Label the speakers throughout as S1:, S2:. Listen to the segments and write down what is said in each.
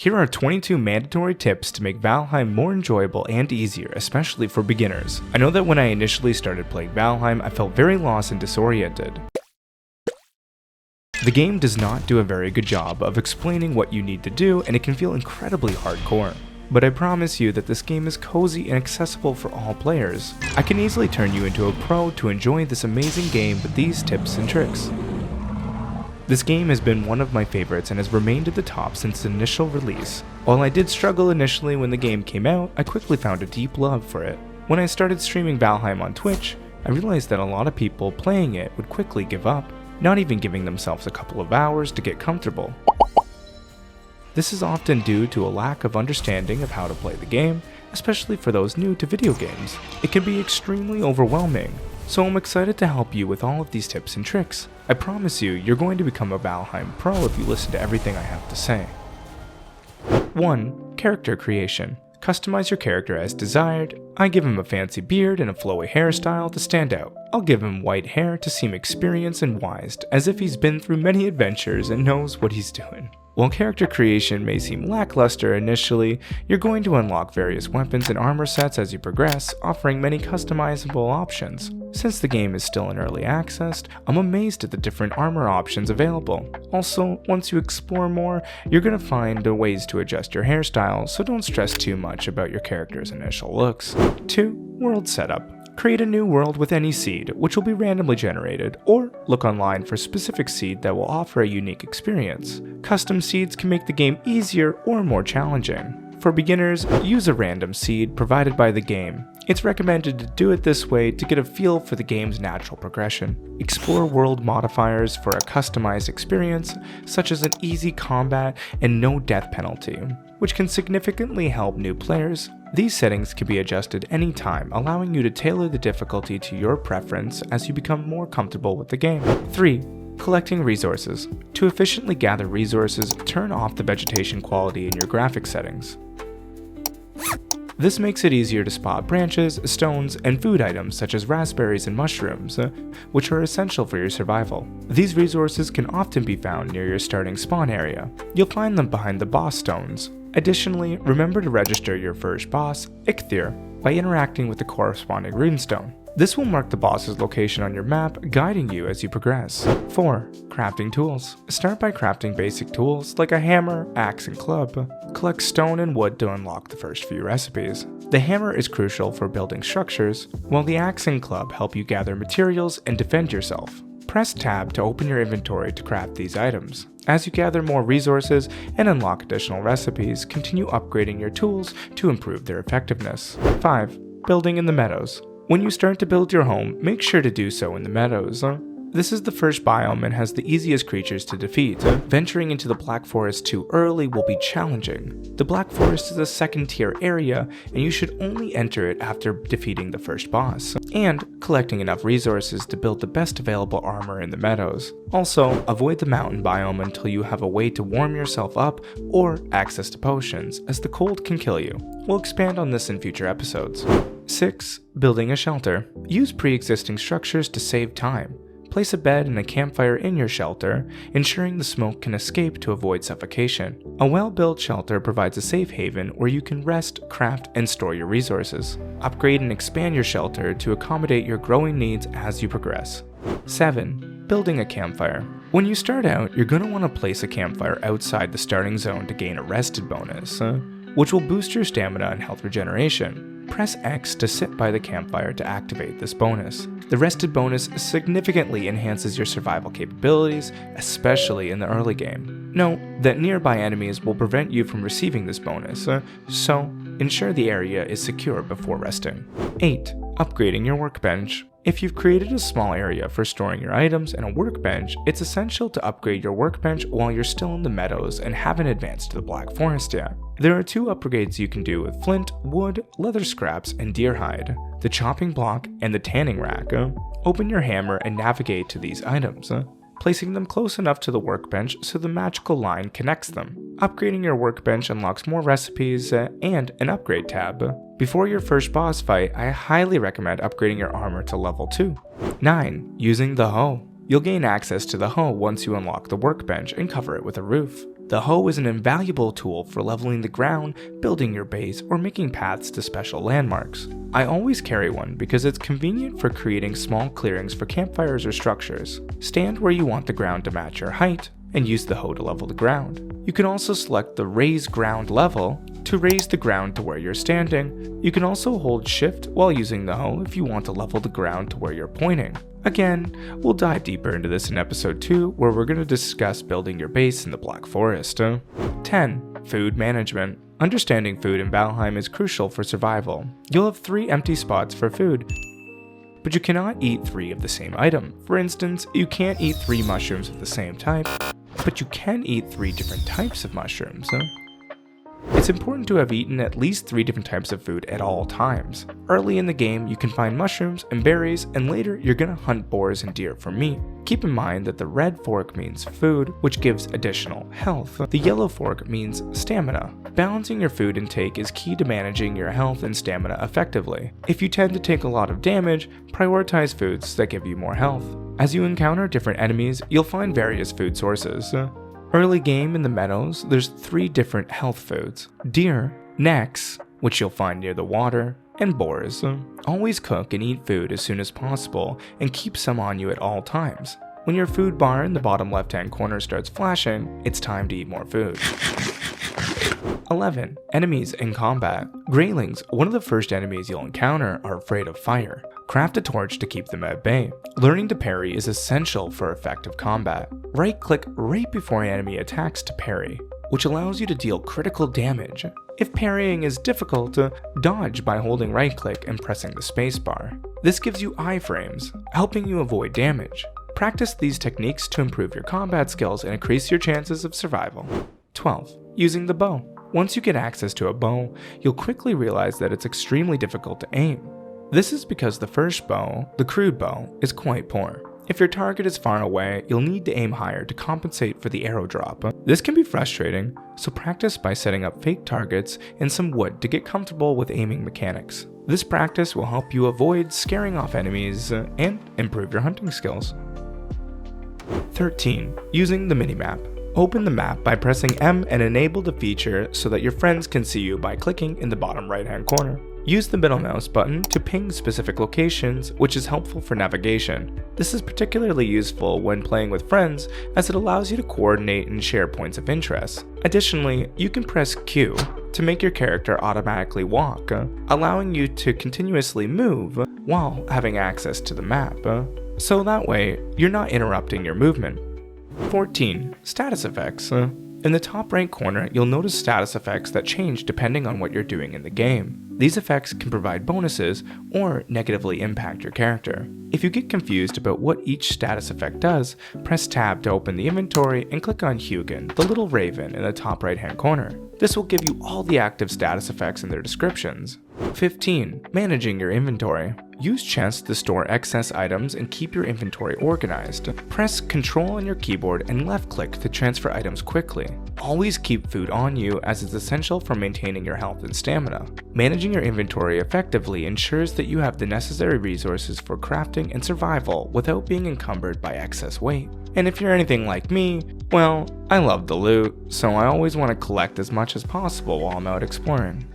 S1: Here are 22 mandatory tips to make Valheim more enjoyable and easier, especially for beginners. I know that when I initially started playing Valheim, I felt very lost and disoriented. The game does not do a very good job of explaining what you need to do, and it can feel incredibly hardcore. But I promise you that this game is cozy and accessible for all players. I can easily turn you into a pro to enjoy this amazing game with these tips and tricks. This game has been one of my favorites and has remained at the top since the initial release. While I did struggle initially when the game came out, I quickly found a deep love for it. When I started streaming Valheim on Twitch, I realized that a lot of people playing it would quickly give up, not even giving themselves a couple of hours to get comfortable. This is often due to a lack of understanding of how to play the game, especially for those new to video games. It can be extremely overwhelming, so I'm excited to help you with all of these tips and tricks. I promise you're going to become a Valheim pro if you listen to everything I have to say. 1. Character creation. Customize your character as desired. I give him a fancy beard and a flowy hairstyle to stand out. I'll give him white hair to seem experienced and wise, as if he's been through many adventures and knows what he's doing. While character creation may seem lackluster initially, you're going to unlock various weapons and armor sets as you progress, offering many customizable options. Since the game is still in early access, I'm amazed at the different armor options available. Also, once you explore more, you're going to find ways to adjust your hairstyle, so don't stress too much about your character's initial looks. 2. World setup. Create a new world with any seed, which will be randomly generated, or look online for a specific seed that will offer a unique experience. Custom seeds can make the game easier or more challenging. For beginners, use a random seed provided by the game. It's recommended to do it this way to get a feel for the game's natural progression. Explore world modifiers for a customized experience, such as an easy combat and no death penalty, which can significantly help new players. These settings can be adjusted anytime, allowing you to tailor the difficulty to your preference as you become more comfortable with the game. 3. Collecting resources. To efficiently gather resources, turn off the vegetation quality in your graphic settings. This makes it easier to spot branches, stones, and food items such as raspberries and mushrooms, which are essential for your survival. These resources can often be found near your starting spawn area. You'll find them behind the boss stones. Additionally, remember to register your first boss, Eikthyr, by interacting with the corresponding runestone. This will mark the boss's location on your map, guiding you as you progress. 4. Crafting tools. Start by crafting basic tools like a hammer, axe, and club. Collect stone and wood to unlock the first few recipes. The hammer is crucial for building structures, while the axe and club help you gather materials and defend yourself. Press tab to open your inventory to craft these items. As you gather more resources and unlock additional recipes, continue upgrading your tools to improve their effectiveness. 5. Building in the Meadows. When you start to build your home, make sure to do so in the Meadows. This is the first biome and has the easiest creatures to defeat. Venturing into the Black Forest too early will be challenging. The Black Forest is a second-tier area, and you should only enter it after defeating the first boss, and collecting enough resources to build the best available armor in the Meadows. Also, avoid the mountain biome until you have a way to warm yourself up or access to potions, as the cold can kill you. We'll expand on this in future episodes. 6. Building a shelter. Use pre-existing structures to save time. Place a bed and a campfire in your shelter, ensuring the smoke can escape to avoid suffocation. A well-built shelter provides a safe haven where you can rest, craft, and store your resources. Upgrade and expand your shelter to accommodate your growing needs as you progress. 7. Building a campfire. When you start out, you're going to want to place a campfire outside the starting zone to gain a rested bonus, which will boost your stamina and health regeneration. Press X to sit by the campfire to activate this bonus. The rested bonus significantly enhances your survival capabilities, especially in the early game. Note that nearby enemies will prevent you from receiving this bonus, so ensure the area is secure before resting. 8. Upgrading your workbench. If you've created a small area for storing your items and a workbench, it's essential to upgrade your workbench while you're still in the Meadows and haven't advanced to the Black Forest yet. There are 2 upgrades you can do with flint, wood, leather scraps, and deer hide: the chopping block and the tanning rack. Open your hammer and navigate to these items, placing them close enough to the workbench so the magical line connects them. Upgrading your workbench unlocks more recipes and an upgrade tab. Before your first boss fight, I highly recommend upgrading your armor to level 2. 9. Using the hoe. You'll gain access to the hoe once you unlock the workbench and cover it with a roof. The hoe is an invaluable tool for leveling the ground, building your base, or making paths to special landmarks. I always carry one because it's convenient for creating small clearings for campfires or structures. Stand where you want the ground to match your height, and use the hoe to level the ground. You can also select the Raise Ground Level to raise the ground to where you're standing. You can also hold Shift while using the hoe if you want to level the ground to where you're pointing. Again, we'll dive deeper into this in episode 2, where we're going to discuss building your base in the Black Forest. 10. Food Management. Understanding food in Valheim is crucial for survival. You'll have 3 empty spots for food, but you cannot eat 3 of the same item. For instance, you can't eat 3 mushrooms of the same type, but you can eat 3 different types of mushrooms. It's important to have eaten at least 3 different types of food at all times. Early in the game, you can find mushrooms and berries, and later you're gonna hunt boars and deer for meat. Keep in mind that the red fork means food, which gives additional health. The yellow fork means stamina. Balancing your food intake is key to managing your health and stamina effectively. If you tend to take a lot of damage, prioritize foods that give you more health. As you encounter different enemies, you'll find various food sources. Early game in the Meadows, there's 3 different health foods: deer, necks, which you'll find near the water, and boars. Always cook and eat food as soon as possible, and keep some on you at all times. When your food bar in the bottom left-hand corner starts flashing, it's time to eat more food. 11. Enemies in combat. Greylings, one of the first enemies you'll encounter, are afraid of fire. Craft a torch to keep them at bay. Learning to parry is essential for effective combat. Right-click right before an enemy attacks to parry, which allows you to deal critical damage. If parrying is difficult, dodge by holding right-click and pressing the spacebar. This gives you iframes, helping you avoid damage. Practice these techniques to improve your combat skills and increase your chances of survival. 12. Using the bow. Once you get access to a bow, you'll quickly realize that it's extremely difficult to aim. This is because the first bow, the crude bow, is quite poor. If your target is far away, you'll need to aim higher to compensate for the arrow drop. This can be frustrating, so practice by setting up fake targets and some wood to get comfortable with aiming mechanics. This practice will help you avoid scaring off enemies and improve your hunting skills. 13. Using the Minimap. Open the map by pressing M and enable the feature so that your friends can see you by clicking in the bottom right-hand corner. Use the middle mouse button to ping specific locations, which is helpful for navigation. This is particularly useful when playing with friends, as it allows you to coordinate and share points of interest. Additionally, you can press Q to make your character automatically walk, allowing you to continuously move while having access to the map. So that way, you're not interrupting your movement. 14. Status effects. In the top right corner, you'll notice status effects that change depending on what you're doing in the game. These effects can provide bonuses or negatively impact your character. If you get confused about what each status effect does, press Tab to open the inventory and click on Hugin, the little raven in the top right-hand corner. This will give you all the active status effects and their descriptions. 15. Managing your inventory. Use chests to store excess items and keep your inventory organized. Press Ctrl on your keyboard and left-click to transfer items quickly. Always keep food on you, as it's essential for maintaining your health and stamina. Managing your inventory effectively ensures that you have the necessary resources for crafting and survival without being encumbered by excess weight. And if you're anything like me, well, I love the loot, so I always want to collect as much as possible while I'm out exploring.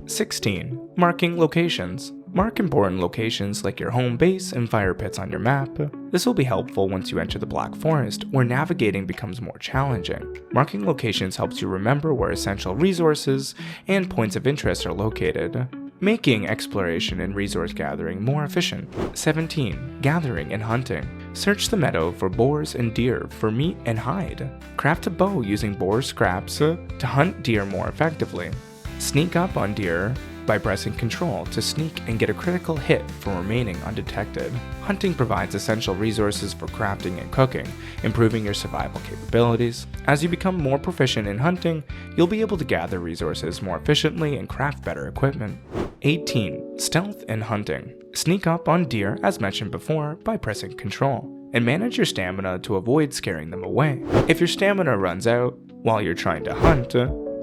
S1: 16. Marking locations. Mark important locations like your home base and fire pits on your map. This will be helpful once you enter the Black Forest, where navigating becomes more challenging. Marking locations helps you remember where essential resources and points of interest are located, making exploration and resource gathering more efficient. 17. Gathering and hunting. Search the meadow for boars and deer for meat and hide. Craft a bow using boar scraps to hunt deer more effectively. Sneak up on deer by pressing Ctrl to sneak and get a critical hit for remaining undetected. Hunting provides essential resources for crafting and cooking, improving your survival capabilities. As you become more proficient in hunting, you'll be able to gather resources more efficiently and craft better equipment. 18. Stealth and hunting. Sneak up on deer, as mentioned before, by pressing Ctrl, and manage your stamina to avoid scaring them away. If your stamina runs out while you're trying to hunt,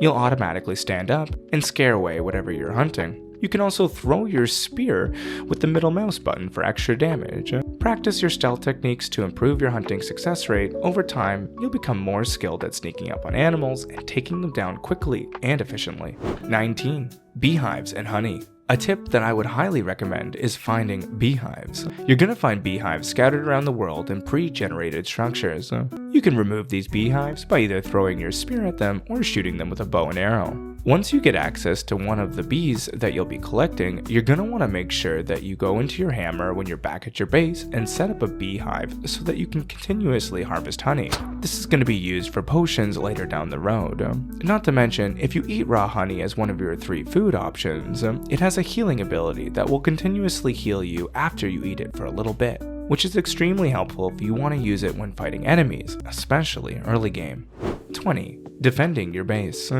S1: you'll automatically stand up and scare away whatever you're hunting. You can also throw your spear with the middle mouse button for extra damage. Practice your stealth techniques to improve your hunting success rate. Over time, you'll become more skilled at sneaking up on animals and taking them down quickly and efficiently. 19. Beehives and honey. A tip that I would highly recommend is finding beehives. You're gonna find beehives scattered around the world in pre-generated structures. You can remove these beehives by either throwing your spear at them or shooting them with a bow and arrow. Once you get access to one of the bees that you'll be collecting, you're gonna want to make sure that you go into your hammer when you're back at your base and set up a beehive so that you can continuously harvest honey. This is going to be used for potions later down the road. Not to mention, if you eat raw honey as one of your 3 food options, it has a healing ability that will continuously heal you after you eat it for a little bit, which is extremely helpful if you want to use it when fighting enemies, especially early game. 20. Defending your base.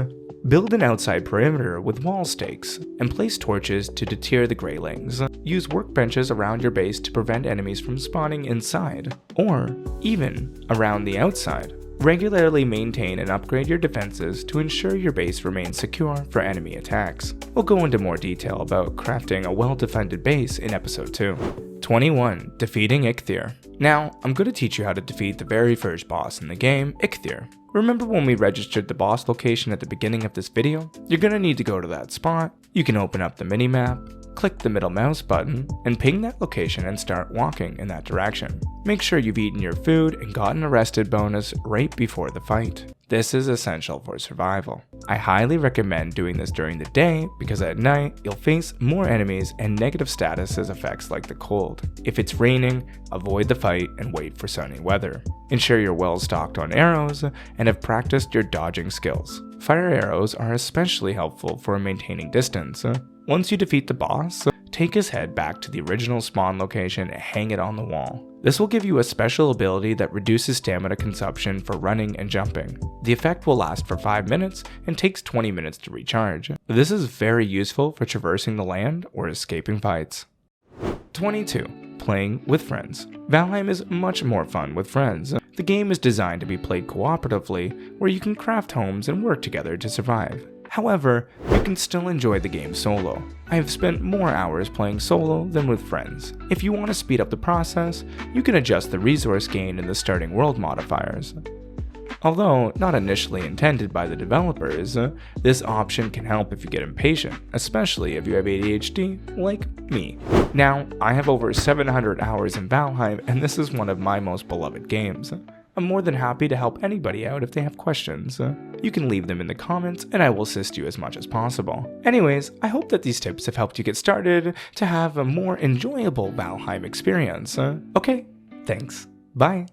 S1: Build an outside perimeter with wall stakes and place torches to deter the greylings. Use workbenches around your base to prevent enemies from spawning inside, or even around the outside. Regularly maintain and upgrade your defenses to ensure your base remains secure for enemy attacks. We'll go into more detail about crafting a well-defended base in episode 2. 21. Defeating Eikthyr. Now, I'm going to teach you how to defeat the very first boss in the game, Eikthyr. Remember when we registered the boss location at the beginning of this video? You're going to need to go to that spot. You can open up the minimap, click the middle mouse button, and ping that location and start walking in that direction. Make sure you've eaten your food and gotten a rested bonus right before the fight. This is essential for survival. I highly recommend doing this during the day because at night you'll face more enemies and negative statuses effects like the cold. If it's raining, avoid the fight and wait for sunny weather. Ensure you're well stocked on arrows and have practiced your dodging skills. Fire arrows are especially helpful for maintaining distance. Once you defeat the boss, take his head back to the original spawn location and hang it on the wall. This will give you a special ability that reduces stamina consumption for running and jumping. The effect will last for 5 minutes and takes 20 minutes to recharge. This is very useful for traversing the land or escaping fights. 22. Playing with friends. Valheim is much more fun with friends. The game is designed to be played cooperatively, where you can craft homes and work together to survive. However, you can still enjoy the game solo. I have spent more hours playing solo than with friends. If you want to speed up the process, you can adjust the resource gain in the starting world modifiers. Although not initially intended by the developers, this option can help if you get impatient, especially if you have ADHD like me. Now, I have over 700 hours in Valheim, and this is one of my most beloved games. I'm more than happy to help anybody out if they have questions. You can leave them in the comments and I will assist you as much as possible. Anyways, I hope that these tips have helped you get started to have a more enjoyable Valheim experience. Okay, thanks. Bye.